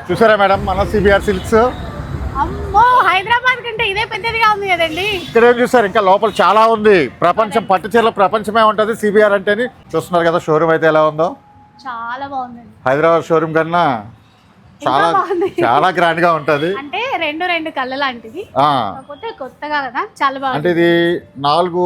చూసారా మేడం మన CBR silks అమ్మో హైదరాబాద్ కంటే ఇదే పెద్దదిగా ఉంది కదండి. ఇక్కడ ఏం చూసారు, ఇంకా లోపల చాలా ఉంది. ప్రపంచం పట్టు చీరల ప్రపంచమే ఉంటుంది సిబిఆర్ అంటేని. చూస్తున్నారు కదా షోరూమ్ అయితే ఎలా ఉందో. చాలా బాగుందండి. హైదరాబాద్ షోరూమ్ కన్నా చాలా చాలా గ్రాండ్ గా ఉంటది. అంటే రెండు కళ్ళ లాంటిది, కాకపోతే కొత్తగా కదా, చాలా బాగుంది. అంటే ఇది 4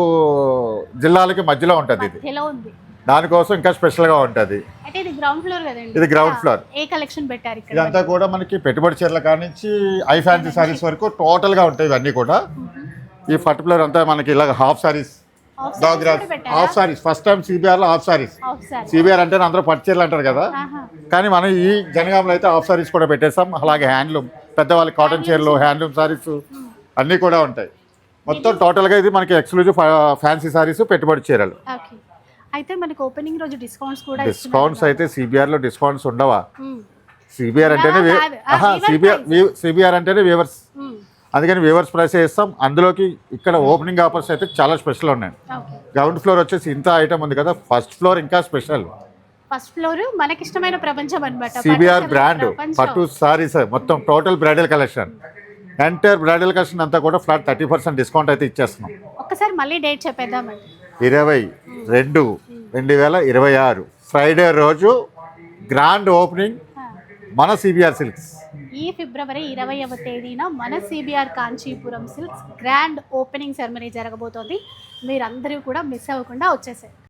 జిల్లాలకి మధ్యలో ఉంటది. ఇది ఎలా ఉంది, దానికోసం ఇంకా స్పెషల్ గా ఉంటది. అంటే ఇది గ్రౌండ్ ఫ్లోర్ కదండి. ఇది గ్రౌండ్ ఫ్లోర్. ఏ కలెక్షన్ పెట్టారు ఇక్కడ? ఇదంతా కూడా మనకి పెట్టుబడి చీరల కానించి ఐ ఫ్యాన్సీ సారీస్ వరకు టోటల్ గా ఉంటాయి ఇవన్నీ కూడా. ఈ పర్టికులర్ అంతా మనకి ఇలాగ half saris, half saris. First time CBR లో హాఫ్ సారీస్. సిబిఆర్ అంటే అందరూ పట్టు చీరలు అంటారు కదా, కానీ మనం ఈ జనగాంలో అయితే హాఫ్ సారీస్ కూడా పెట్టేస్తాం. అలాగే హ్యాండ్లూమ్, పెద్దవాళ్ళకి కాటన్ చీరలు, హ్యాండ్లూమ్ సారీస్ అన్నీ కూడా ఉంటాయి. మొత్తం టోటల్ గా ఇది మనకి ఎక్స్క్లూజివ్ ఫ్యాన్సీ సారీస్, పెట్టుబడి చీరలు. అయితే మనకి ఓపెనింగ్ రోజు డిస్కౌంట్స్ కూడా డిస్కౌంట్స్ అయితే సిబిఆర్ లో డిస్కౌంట్స్ ఉండవా? సిబిఆర్ అంటేనే సిబిఆర్ అంటేనే వ్యూవర్స్, అందుకని వ్యూవర్స్ ప్రైస్ ఇస్తాం. అందులోకి ఇక్కడ ఓపెనింగ్ ఆఫర్స్ అయితే చాలా స్పెషల్ ఉన్నాయి. గ్రౌండ్ ఫ్లోర్ వచ్చేసి ఇంత ఐటమ్ ఉంది కదా, ఫస్ట్ ఫ్లోర్ ఇంకా స్పెషల్. ఫస్ట్ ఫ్లోర్ మనకి ఇష్టమైన ప్రపంచం అన్నమాట. సిబిఆర్ బ్రాండ్ పట్టు సారీస్ మొత్తం total bridal collection, entire bridal collection అంతా కూడా ఫ్లాట్ 30% డిస్కౌంట్ అయితే ఇచ్చేస్తున్నాం. ఒక్కసారి మళ్ళీ డేట్ చెప్పేద్దామండి. 22/2/2026 ఫ్రైడే రోజు గ్రాండ్ ఓపెనింగ్ మన సిబిఆర్ సిల్క్స్. ఈ ఫిబ్రవరి 20వ తేదీన మన CBR Kanchipuram silks grand opening ceremony జరగబోతోంది. మీరందరూ కూడా మిస్ అవ్వకుండా వచ్చేసారు.